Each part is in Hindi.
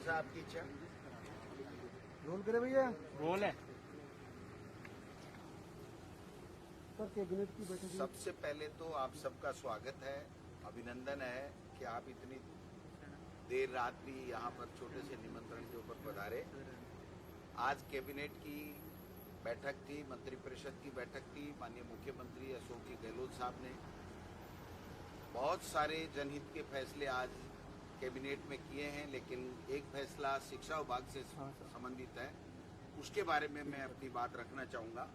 आपकी इच्छा। रोल करे भैया। रोल है सर, कैबिनेट की बैठक में सबसे पहले तो आप सबका स्वागत है, अभिनंदन है कि आप इतनी देर रात भी यहाँ पर छोटे से निमंत्रण के ऊपर पधारे। आज कैबिनेट की बैठक थी, मंत्रिपरिषद की बैठक थी। माननीय मुख्यमंत्री अशोक जी गहलोत साहब ने बहुत सारे जनहित के फैसले आज कैबिनेट में किए हैं, लेकिन एक फैसला शिक्षा विभाग से संबंधित है, उसके बारे में मैं अपनी बात रखना चाहूंगा।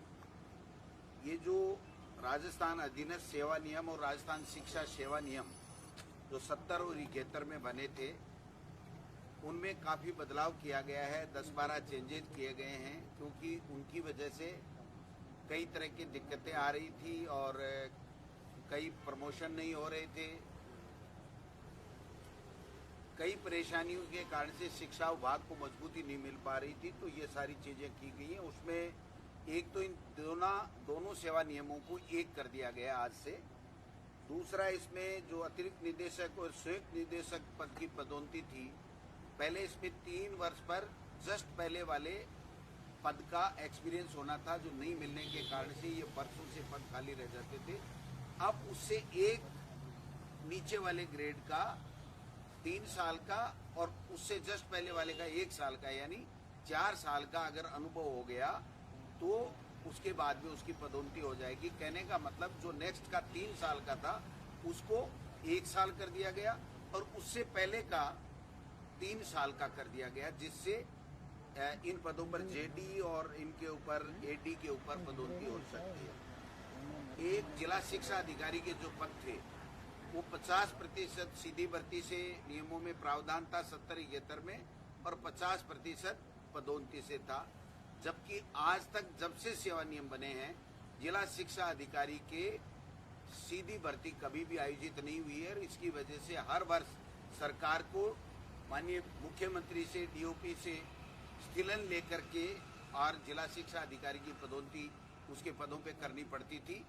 ये जो राजस्थान अधीनस्थ सेवा नियम और राजस्थान शिक्षा सेवा नियम जो 70 और 71 में बने थे, उनमें काफी बदलाव किया गया है। 10-12 चेंजेस किए गए हैं, क्योंकि उनकी वजह से कई तरह की दिक्कतें आ रही थी और कई प्रमोशन नहीं हो रहे थे। कई परेशानियों के कारण से शिक्षा विभाग को मजबूती नहीं मिल पा रही थी, तो ये सारी चीजें की गई हैं। उसमें एक तो इन दोनों सेवा नियमों को एक कर दिया गया आज से। दूसरा, इसमें जो अतिरिक्त निदेशक और संयुक्त निदेशक पद की पदोन्नति थी, पहले इसमें 3 वर्ष पर जस्ट पहले वाले पद का एक्सपीरियंस होना था, जो नहीं मिलने के कारण से ये वर्षों से पद खाली रह जाते थे। अब उससे एक नीचे वाले ग्रेड का 3 साल का और उससे जस्ट पहले वाले का 1 साल का, यानी 4 साल का अगर अनुभव हो गया तो उसके बाद में उसकी पदोन्नति हो जाएगी। कहने का मतलब जो नेक्स्ट का 3 साल का था उसको 1 साल कर दिया गया और उससे पहले का 3 साल का कर दिया गया, जिससे इन पदों पर जेडी और इनके ऊपर एडी के ऊपर पदोन्नति हो सकती है। एक जिला शिक्षा अधिकारी के जो पद थे वो 50% सीधी भर्ती से नियमों में प्रावधान था 70-71 में, और 50% पदोन्नति से था। जबकि आज तक जब से सेवा नियम बने हैं, जिला शिक्षा अधिकारी के सीधी भर्ती कभी भी आयोजित नहीं हुई है। और इसकी वजह से हर वर्ष सरकार को माननीय मुख्यमंत्री से, डीओपी से स्थिलन लेकर के और जिला शिक्षा अधिकारी की पदोन्नति उसके पदों पे करनी पड़ती थी,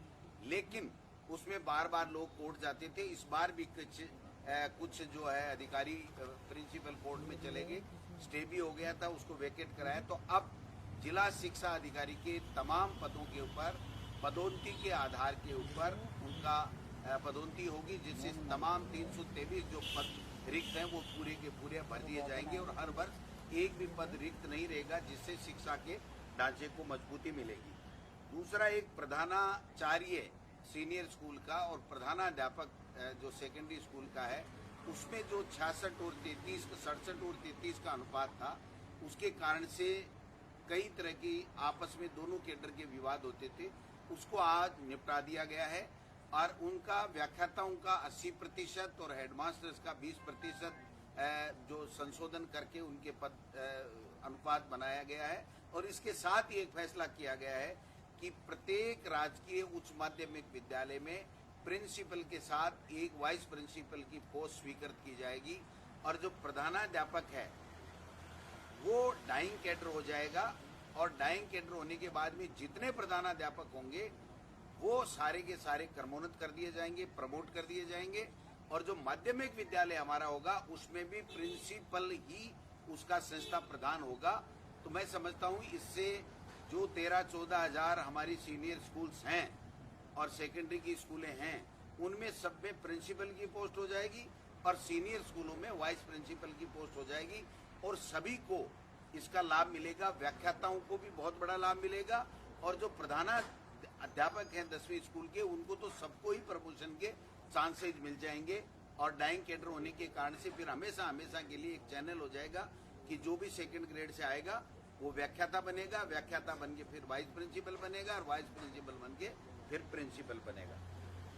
लेकिन उसमें बार बार लोग कोर्ट जाते थे। इस बार भी कुछ जो है अधिकारी प्रिंसिपल कोर्ट में चले गए, स्टे भी हो गया था, उसको वेकेट कराया। तो अब जिला शिक्षा अधिकारी के तमाम पदों के ऊपर पदोन्नति के आधार के ऊपर उनका पदोन्नति होगी, जिससे तमाम 323 जो पद रिक्त हैं वो पूरे के पूरे भर दिए जाएंगे और हर वर्ष एक भी पद रिक्त नहीं रहेगा, जिससे शिक्षा के ढांचे को मजबूती मिलेगी। दूसरा, एक प्रधानाचार्य सीनियर स्कूल का और प्रधानाध्यापक जो सेकेंडरी स्कूल का है, उसमें जो 66 और 33, 67 और 33 का अनुपात था, उसके कारण से कई तरह की आपस में दोनों केडर के विवाद होते थे, उसको आज निपटा दिया गया है और उनका व्याख्याताओं का 80% और हेडमास्टर्स का 20% जो संशोधन करके उनके पद अनुपात बनाया गया है। और इसके साथ ही एक फैसला किया गया है कि प्रत्येक राजकीय उच्च माध्यमिक विद्यालय में प्रिंसिपल के साथ एक वाइस प्रिंसिपल की पोस्ट स्वीकृत की जाएगी और जो प्रधानाध्यापक है वो डाइंग कैडर हो जाएगा। और डाइंग कैडर होने के बाद में जितने प्रधानाध्यापक होंगे वो सारे के सारे क्रमोन्नत कर दिए जाएंगे, प्रमोट कर दिए जाएंगे। और जो माध्यमिक विद्यालय हमारा होगा उसमें भी प्रिंसिपल ही उसका संस्था प्रधान होगा। तो मैं समझता हूं इससे जो 13-14 हजार हमारी सीनियर स्कूल्स हैं और सेकेंडरी की स्कूलें हैं, उनमें सब में प्रिंसिपल की पोस्ट हो जाएगी और सीनियर स्कूलों में वाइस प्रिंसिपल की पोस्ट हो जाएगी और सभी को इसका लाभ मिलेगा। व्याख्याताओं को भी बहुत बड़ा लाभ मिलेगा और जो प्रधानाध्यापक हैं 10वीं स्कूल के, उनको तो सबको ही प्रमोशन के चांसेज मिल जाएंगे। और डाइंग कैडर होने के कारण से फिर हमेशा हमेशा के लिए एक चैनल हो जाएगा कि जो भी सेकंड ग्रेड से आएगा वो व्याख्याता बनेगा, व्याख्याता बन के फिर वाइस प्रिंसिपल बनेगा और वाइस प्रिंसिपल बन के फिर प्रिंसिपल बनेगा।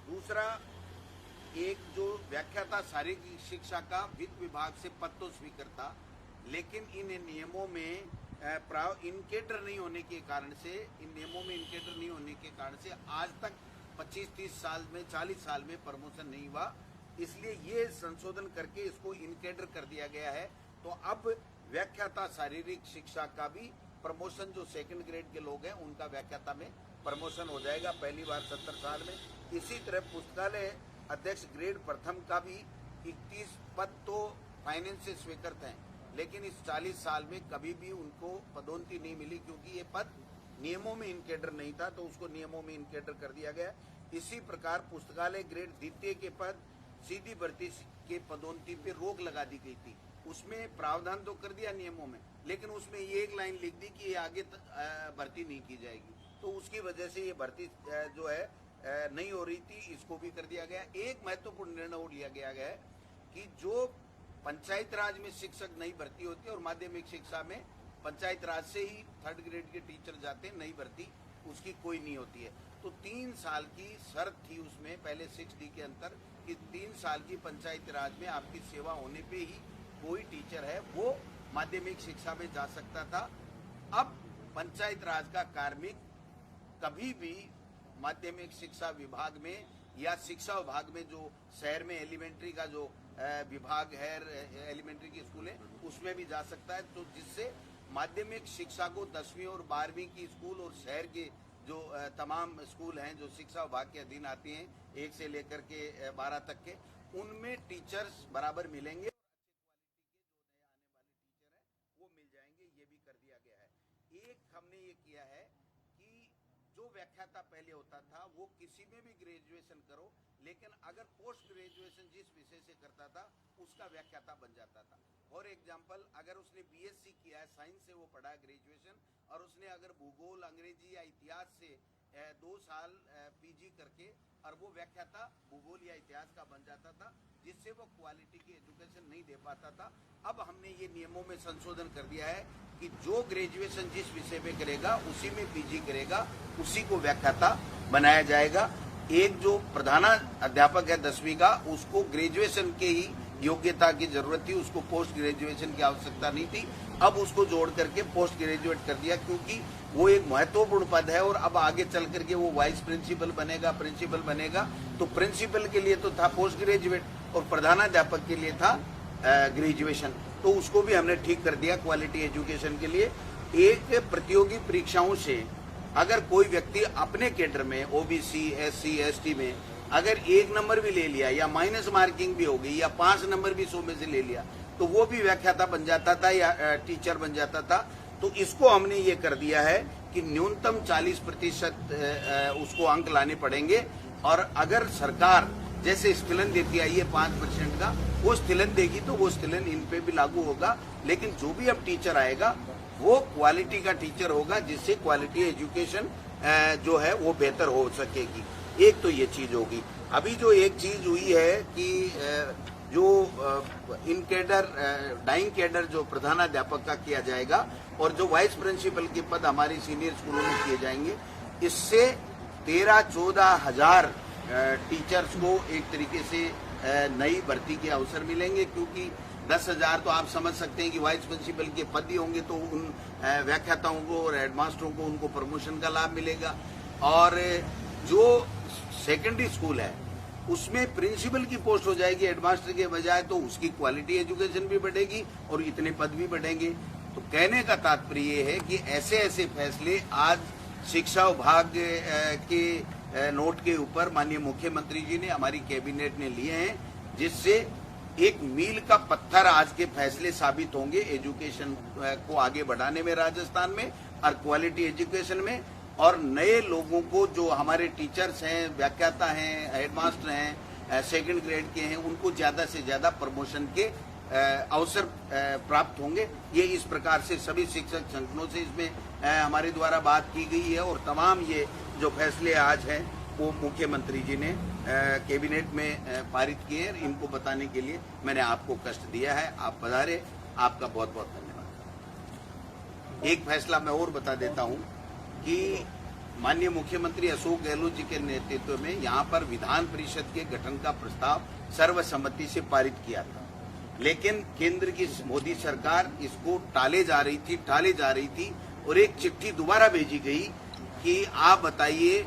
दूसरा, एक जो व्याख्याता शारीरिक शिक्षा का वित्त विभाग से पद तो स्वीकृता, लेकिन इन नियमों में इनकेडर नहीं होने के कारण से, इन नियमों में इनकेडर नहीं होने के कारण से आज तक 25-30 साल में, 40 साल में प्रमोशन नहीं हुआ। इसलिए ये संशोधन करके इसको इनकेडर कर दिया गया है। तो अब व्याख्याता शारीरिक शिक्षा का भी प्रमोशन, जो सेकंड ग्रेड के लोग हैं उनका व्याख्याता में प्रमोशन हो जाएगा पहली बार 70 साल में। इसी तरह पुस्तकालय अध्यक्ष ग्रेड प्रथम का भी 31 पद तो फाइनेंस से स्वीकृत हैं, लेकिन इस 40 साल में कभी भी उनको पदोन्नति नहीं मिली, क्योंकि ये पद नियमों में इनकेडर नहीं था, तो उसको नियमों में इनकेडर कर दिया गया। इसी प्रकार पुस्तकालय ग्रेड द्वितीय के पद सीधी भर्ती के पदोन्नति पे रोक लगा दी गई थी। उसमें प्रावधान तो कर दिया नियमों में, लेकिन उसमें ये एक लाइन लिख दी कि ये आगे भर्ती नहीं की जाएगी, तो उसकी वजह से ये भर्ती जो है नहीं हो रही थी, इसको भी कर दिया गया। एक महत्वपूर्ण निर्णय और लिया गया है कि जो पंचायत राज में शिक्षक नई भर्ती होती है और माध्यमिक शिक्षा में पंचायत राज से ही 3rd ग्रेड के टीचर जाते हैं, नई भर्ती उसकी कोई नहीं होती है। तो 3 साल की शर्त थी उसमें पहले 6D के अंतर कि 3 साल की पंचायत राज में आपकी सेवा होने पे ही कोई टीचर है वो माध्यमिक शिक्षा में जा सकता था। अब पंचायत राज का कार्मिक कभी भी माध्यमिक शिक्षा विभाग में या शिक्षा विभाग में जो शहर में एलिमेंट्री का जो विभाग है, एलिमेंट्री की स्कूल है, उसमें भी जा सकता है। तो जिससे माध्यमिक शिक्षा को 10वीं और 12वीं की स्कूल और शहर के जो तमाम स्कूल हैं जो शिक्षा विभाग के अधीन आती हैं 1 से लेकर के 12 तक के, उनमें टीचर्स बराबर मिलेंगे, वो मिल जाएंगे, ये भी कर दिया गया है। एक हमने ये किया है कि जो व्याख्याता पहले होता था वो किसी में भी ग्रेजुएशन करो, लेकिन अगर पोस्ट ग्रेजुएशन जिस विषय से करता था उसका व्याख्याता बन जाता था। फॉर एग्जाम्पल, अगर उसने BSc किया है, साइंस से वो पढ़ा है ग्रेजुएशन, और उसने अगर भूगोल, अंग्रेजी या इतिहास से 2 साल PG करके और वो व्याख्याता भूगोल या इतिहास का बन जाता था, जिससे वो क्वालिटी की एजुकेशन नहीं दे पाता था। अब हमने ये नियमों में संशोधन कर दिया है कि जो ग्रेजुएशन जिस विषय में करेगा उसी में PG करेगा, उसी को व्याख्याता बनाया जाएगा। एक जो प्रधानाध्यापक है 10वीं का, उसको ग्रेजुएशन के ही योग्यता की जरूरत थी, उसको पोस्ट ग्रेजुएशन की आवश्यकता नहीं थी। अब उसको जोड़ करके पोस्ट ग्रेजुएट कर दिया, क्योंकि वो एक महत्वपूर्ण पद है और अब आगे चल करके वो वाइस प्रिंसिपल बनेगा, प्रिंसिपल बनेगा। तो प्रिंसिपल के लिए तो था पोस्ट ग्रेजुएट और प्रधानाध्यापक के लिए था ग्रेजुएशन, तो उसको भी हमने ठीक कर दिया क्वालिटी एजुकेशन के लिए। एक प्रतियोगी परीक्षाओं से अगर कोई व्यक्ति अपने कैडर में OBC, SC, ST में अगर 1 नंबर भी ले लिया या माइनस मार्किंग भी हो गई या 5 नंबर भी 100 में से ले लिया, तो वो भी व्याख्याता बन जाता था या टीचर बन जाता था। तो इसको हमने ये कर दिया है कि न्यूनतम 40% उसको अंक लाने पड़ेंगे, और अगर सरकार जैसे स्थिलन देती आई है 5% का, वो स्थिलन देगी तो वो स्थिलन इन पे भी लागू होगा। लेकिन जो भी अब टीचर आएगा वो क्वालिटी का टीचर होगा, जिससे क्वालिटी एजुकेशन जो है वो बेहतर हो सकेगी। एक तो ये चीज होगी। अभी जो एक चीज हुई है कि जो इन कैडर डाइंग कैडर जो प्रधानाध्यापक का किया जाएगा और जो वाइस प्रिंसिपल के पद हमारी सीनियर स्कूलों में किए जाएंगे, इससे 13-14 हजार टीचर्स को एक तरीके से नई भर्ती के अवसर मिलेंगे, क्योंकि 10,000 तो आप समझ सकते हैं कि वाइस प्रिंसिपल के पद ही होंगे, तो उन व्याख्याताओं को और हेडमास्टरों को उनको प्रमोशन का लाभ मिलेगा। और जो सेकेंडरी स्कूल है उसमें प्रिंसिपल की पोस्ट हो जाएगी हेडमास्टर के बजाय, तो उसकी क्वालिटी एजुकेशन भी बढ़ेगी और इतने पद भी बढ़ेंगे। तो कहने का तात्पर्य ये है कि ऐसे ऐसे फैसले आज शिक्षा विभाग के नोट के ऊपर माननीय मुख्यमंत्री जी ने, हमारी कैबिनेट ने लिए हैं, जिससे एक मील का पत्थर आज के फैसले साबित होंगे एजुकेशन को आगे बढ़ाने में राजस्थान में और क्वालिटी एजुकेशन में। और नए लोगों को जो हमारे टीचर्स हैं, व्याख्याता हैं, हेडमास्टर हैं, 2nd ग्रेड के हैं, उनको ज्यादा से ज्यादा प्रमोशन के अवसर प्राप्त होंगे। ये इस प्रकार से सभी शिक्षक संगठनों से इसमें हमारे द्वारा बात की गई है और तमाम ये जो फैसले आज हैं वो मुख्यमंत्री जी ने कैबिनेट में पारित किए हैं। इनको बताने के लिए मैंने आपको कष्ट दिया है, आप पधारे, आपका बहुत बहुत धन्यवाद। एक फैसला मैं और बता देता हूं कि माननीय मुख्यमंत्री अशोक गहलोत जी के नेतृत्व में यहाँ पर विधान परिषद के गठन का प्रस्ताव सर्वसम्मति से पारित किया था, लेकिन केंद्र की मोदी सरकार इसको टाले जा रही थी और एक चिट्ठी दोबारा भेजी गई कि आप बताइए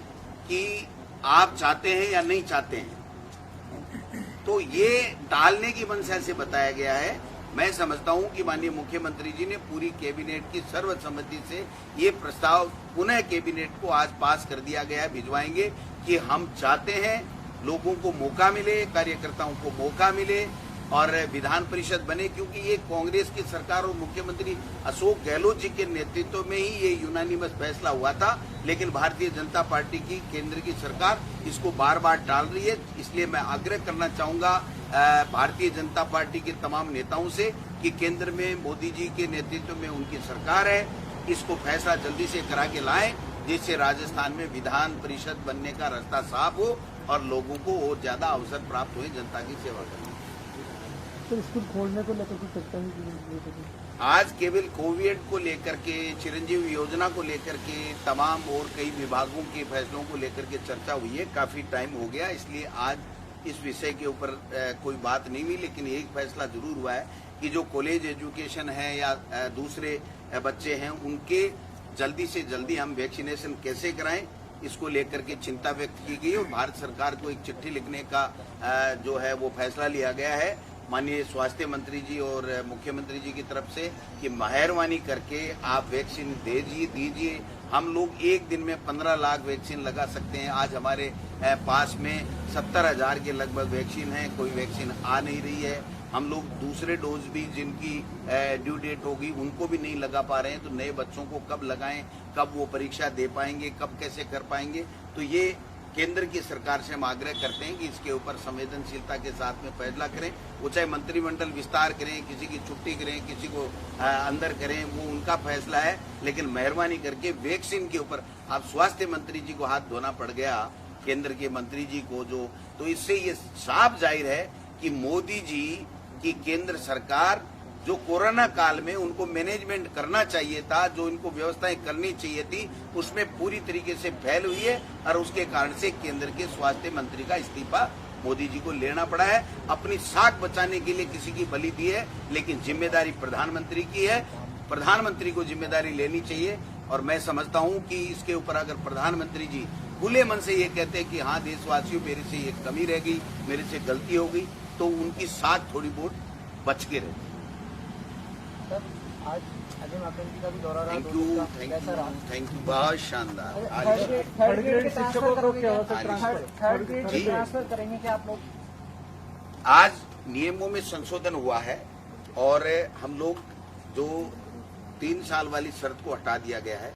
कि आप चाहते हैं या नहीं चाहते हैं। तो ये टालने की मंशा से बताया गया है। मैं समझता हूं कि माननीय मुख्यमंत्री जी ने पूरी कैबिनेट की सर्वसम्मति से ये प्रस्ताव पुनः कैबिनेट को आज पास कर दिया गया है, भिजवाएंगे कि हम चाहते हैं लोगों को मौका मिले, कार्यकर्ताओं को मौका मिले और विधान परिषद बने, क्योंकि ये कांग्रेस की सरकार और मुख्यमंत्री अशोक गहलोत जी के नेतृत्व में ही ये यूनानिमस फैसला हुआ था। लेकिन भारतीय जनता पार्टी की केंद्र की सरकार इसको बार बार टाल रही है। इसलिए मैं आग्रह करना चाहूंगा भारतीय जनता पार्टी के तमाम नेताओं से कि केंद्र में मोदी जी के नेतृत्व में उनकी सरकार है, इसको फैसला जल्दी से करा के लाएं, जिससे राजस्थान में विधान परिषद बनने का रास्ता साफ हो और लोगों को और ज्यादा अवसर प्राप्त हुए जनता की सेवा करने। तो स्कूल खोलने को लेकर कुछ चर्चा हुई? आज केवल कोविड को लेकर के, चिरंजीवी योजना को लेकर के, तमाम और कई विभागों के फैसलों को लेकर के चर्चा हुई है। काफी टाइम हो गया, इसलिए आज इस विषय के ऊपर कोई बात नहीं हुई। लेकिन एक फैसला जरूर हुआ है कि जो कॉलेज एजुकेशन है या दूसरे बच्चे हैं, उनके जल्दी से जल्दी हम वैक्सीनेशन कैसे कराएं, इसको लेकर के चिंता व्यक्त की गई और भारत सरकार को एक चिट्ठी लिखने का जो है वो फैसला लिया गया है माननीय स्वास्थ्य मंत्री जी और मुख्यमंत्री जी की तरफ से कि मेहरबानी करके आप वैक्सीन दीजिए। हम लोग एक दिन में 15 लाख वैक्सीन लगा सकते हैं। आज हमारे पास में 70,000 के लगभग वैक्सीन है, कोई वैक्सीन आ नहीं रही है। हम लोग दूसरे डोज भी जिनकी ड्यू डेट होगी उनको भी नहीं लगा पा रहे हैं। तो नए बच्चों को कब लगाएं, कब वो परीक्षा दे पाएंगे, कब कैसे कर पाएंगे। तो ये केंद्र की सरकार से हम आग्रह करते हैं कि इसके ऊपर संवेदनशीलता के साथ में फैसला करें। वो चाहे मंत्रिमंडल विस्तार करें, किसी की छुट्टी करें, किसी को अंदर करें, वो उनका फैसला है। लेकिन मेहरबानी करके वैक्सीन के ऊपर आप स्वास्थ्य मंत्री जी को हाथ धोना पड़ गया, केंद्र के मंत्री जी को, तो इससे ये साफ जाहिर है कि मोदी जी की केंद्र सरकार जो कोरोना काल में उनको मैनेजमेंट करना चाहिए था, जो इनको व्यवस्थाएं करनी चाहिए थी, उसमें पूरी तरीके से फेल हुई है और उसके कारण से केंद्र के स्वास्थ्य मंत्री का इस्तीफा मोदी जी को लेना पड़ा है। अपनी साख बचाने के लिए किसी की बलि दी है, लेकिन जिम्मेदारी प्रधानमंत्री की है। प्रधानमंत्री को जिम्मेदारी लेनी चाहिए और मैं समझता हूं कि इसके ऊपर अगर प्रधानमंत्री जी खुले मन से ये कहते हैं कि हाँ देशवासियों मेरे से ये कमी रह गई, मेरे से गलती हो गई, तो उनकी साख थोड़ी बहुत बच के रहे। आज अजय माकन जी का भी दौरा रहा। थैंक यू, बहुत शानदार। थर्ड ग्रेड शिक्षकों को क्या होता है? थर्ड ग्रेड ट्रांसफर करेंगे क्या आप लोग? आज नियमों में संशोधन हुआ है और हम लोग जो 3 साल वाली शर्त को हटा दिया गया है।